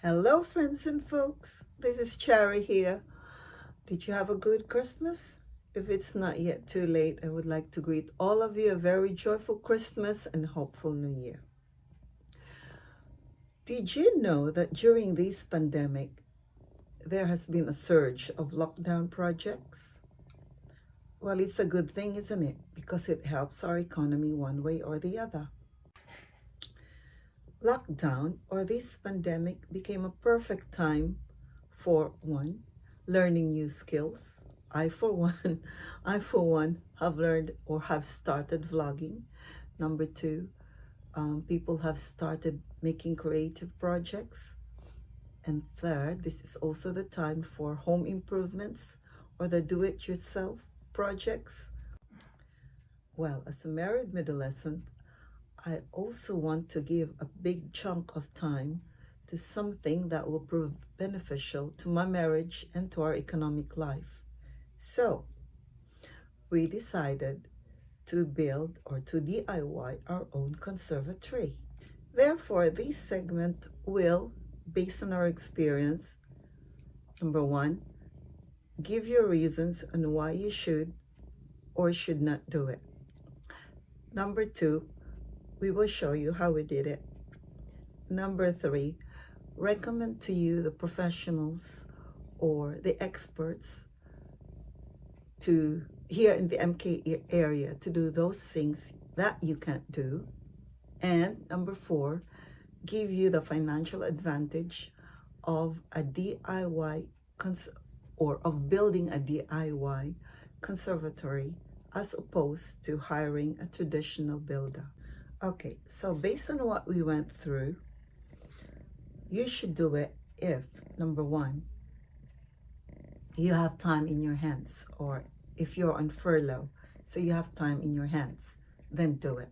Hello, friends and folks. This is Cherry here. Did you have a good Christmas? If it's not yet too late, I would like to greet all of you a very joyful Christmas and hopeful New Year. Did you know that during this pandemic, there has been a surge of lockdown projects? Well, it's a good thing, isn't it? Because it helps our economy one way or the other. Lockdown or this pandemic became a perfect time for one, learning new skills. I for one, I for one have learned or have started vlogging. Number two, people have started making creative projects. And third, this is also the time for home improvements or the do-it-yourself projects. Well, as a married middlescent, I also want to give a big chunk of time to something that will prove beneficial to my marriage and to our economic life. So, we decided to build or to DIY our own conservatory. Therefore, this segment will, based on our experience, number one, give you reasons on why you should or should not do it. Number two, we will show you how we did it. Number three, recommend to you the professionals or the experts to here in the MK area to do those things that you can't do. And number four, give you the financial advantage of a DIY or of building a DIY conservatory as opposed to hiring a traditional builder. Okay, so based on what we went through, you should do it if, number one, you have time in your hands, or if you're on furlough, so you have time in your hands, then do it.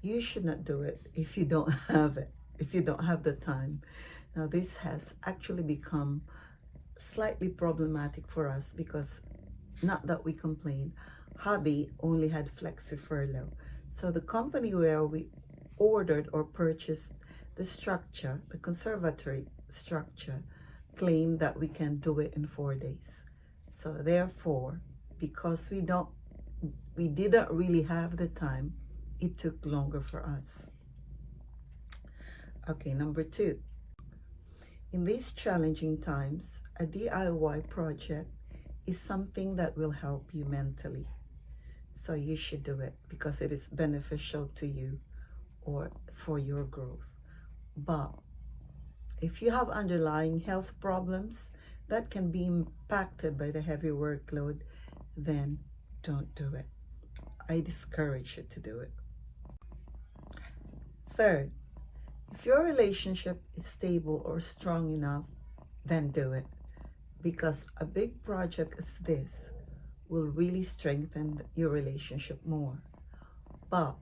You should not do it if you don't have it, if you don't have the time. Now, this has actually become slightly problematic for us because, not that we complain, hubby only had flexi furlough. So the company where we ordered or purchased the structure, the conservatory structure, claimed that we can do it in 4 days. So therefore, because we didn't really have the time, it took longer for us. Okay, number two. In these challenging times, a DIY project is something that will help you mentally. So you should do it because it is beneficial to you or for your growth. But if you have underlying health problems that can be impacted by the heavy workload, then don't do it. I discourage you to do it. Third, if your relationship is stable or strong enough, then do it. Because a big project as this will really strengthen your relationship more. But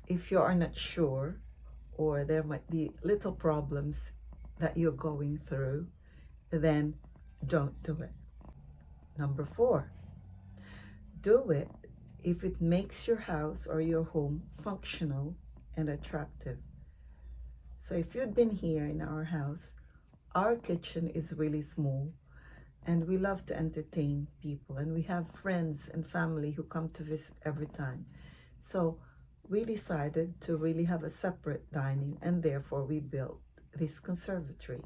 if you are not sure, or there might be little problems that you're going through, then don't do it. Number four, do it if it makes your house or your home functional and attractive. So if you've been here in our house, our kitchen is really small and we love to entertain people, and we have friends and family who come to visit every time. So we decided to really have a separate dining, and therefore we built this conservatory.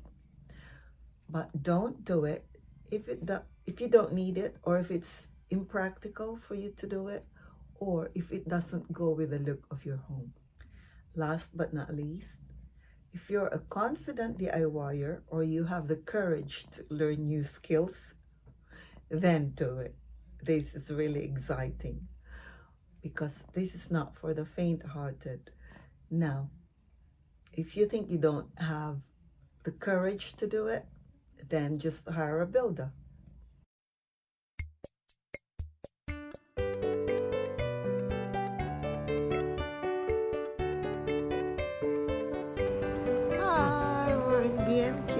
But don't do it if you don't need it, or if it's impractical for you to do it, or if it doesn't go with the look of your home. Last but not least, if you're a confident DIYer or you have the courage to learn new skills, then do it. This is really exciting because this is not for the faint-hearted. Now, if you think you don't have the courage to do it, then just hire a builder. Hi, we're in BMQ.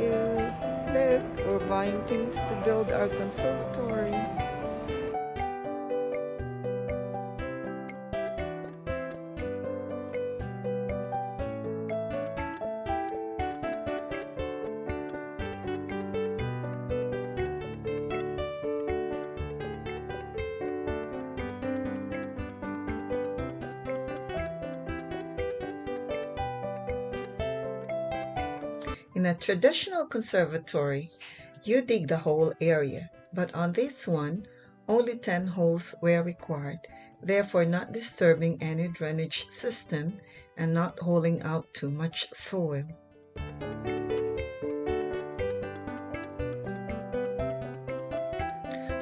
Look, we're buying things to build our conservatory. In a traditional conservatory, you dig the whole area, but on this one, only 10 holes were required, therefore not disturbing any drainage system and not holing out too much soil.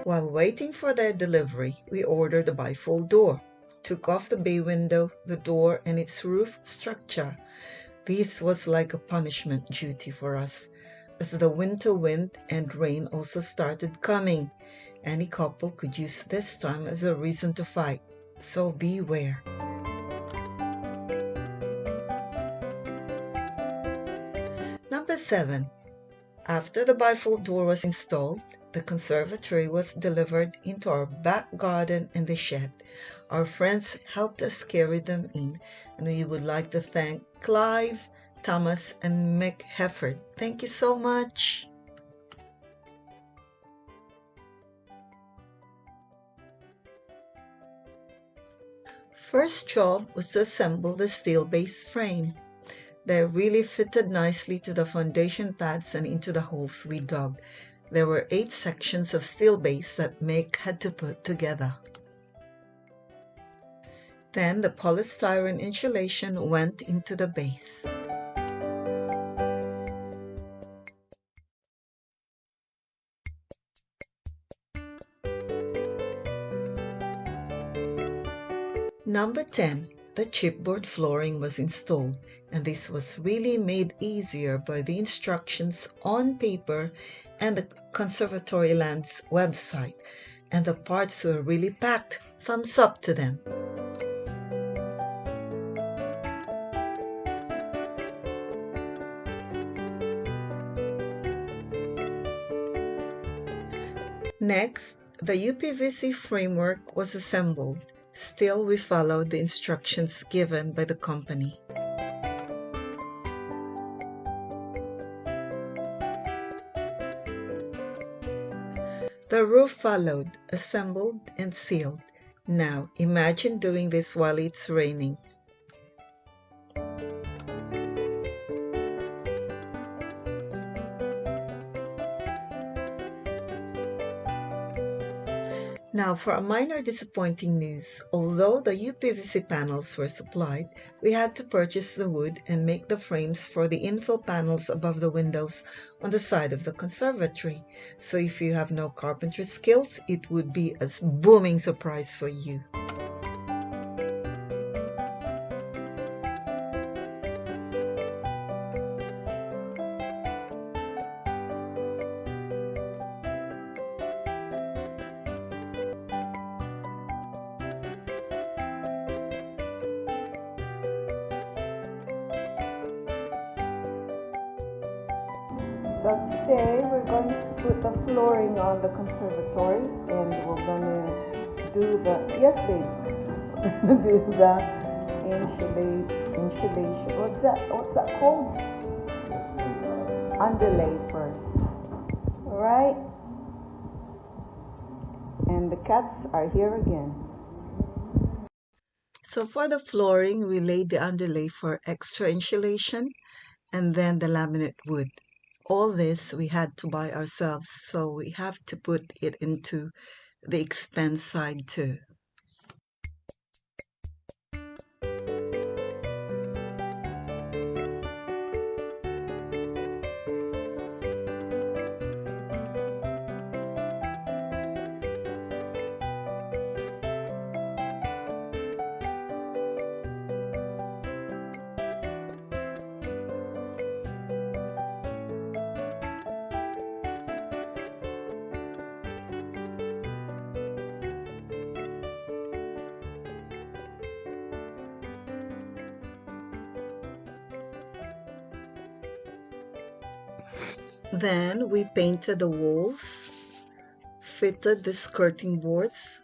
While waiting for their delivery, we ordered a bifold door, took off the bay window, the door, and its roof structure. This was like a punishment duty for us, as the winter wind and rain also started coming. Any couple could use this time as a reason to fight, so beware. Number 7. After the bifold door was installed, the conservatory was delivered into our back garden and the shed. Our friends helped us carry them in, and we would like to thank Clive, Thomas, and Mick Hefford. Thank you so much. First job was to assemble the steel base frame. They really fitted nicely to the foundation pads and into the holes we dug. There were 8 sections of steel base that Mick had to put together. Then the polystyrene insulation went into the base. Number 10. The chipboard flooring was installed, and this was really made easier by the instructions on paper and the Conservatory Land's website, and the parts were really packed. Thumbs up to them. Next, the Upvc Framework was assembled. Still, we followed the instructions given by the company. The roof followed, assembled and sealed. Now, imagine doing this while it's raining. Now, for a minor disappointing news, although the UPVC panels were supplied, we had to purchase the wood and make the frames for the infill panels above the windows on the side of the conservatory. So if you have no carpentry skills, it would be a booming surprise for you. So today we're going to put the flooring on the conservatory, and we're going to do the, yes babe, do the insulation, what's that called? Underlay first. Alright, and the cats are here again. So for the flooring, we laid the underlay for extra insulation, and then the laminate wood. All this we had to buy ourselves, so we have to put it into the expense side too. Then we painted the walls, fitted the skirting boards,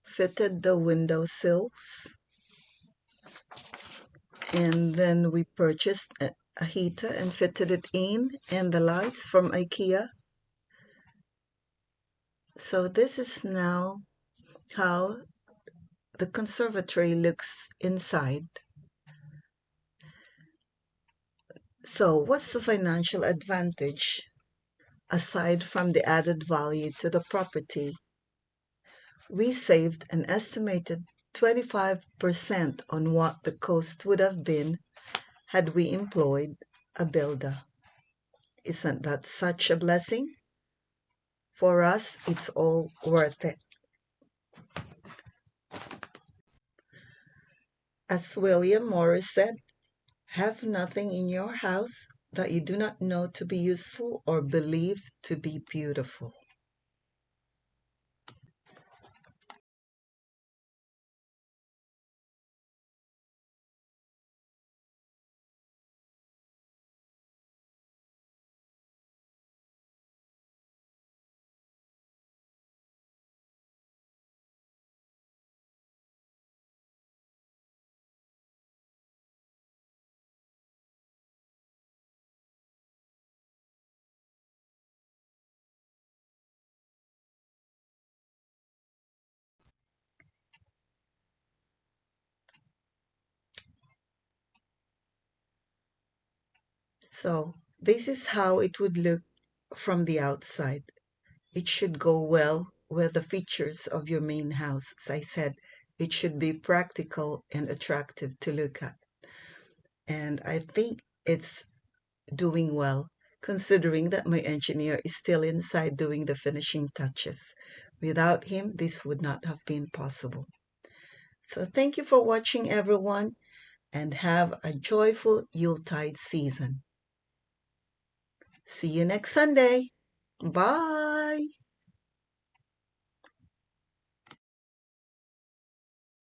fitted the window sills, and then we purchased a heater and fitted it in, and the lights from IKEA. So this is now how the conservatory looks inside. So, what's the financial advantage aside from the added value to the property? We saved an estimated 25% on what the cost would have been had we employed a builder. Isn't that such a blessing? For us, it's all worth it. As William Morris said, have nothing in your house that you do not know to be useful or believe to be beautiful. So, this is how it would look from the outside. It should go well with the features of your main house. As I said, it should be practical and attractive to look at. And I think it's doing well, considering that my engineer is still inside doing the finishing touches. Without him, this would not have been possible. So thank you for watching, everyone, and have a joyful Yuletide season. See you next Sunday. Bye.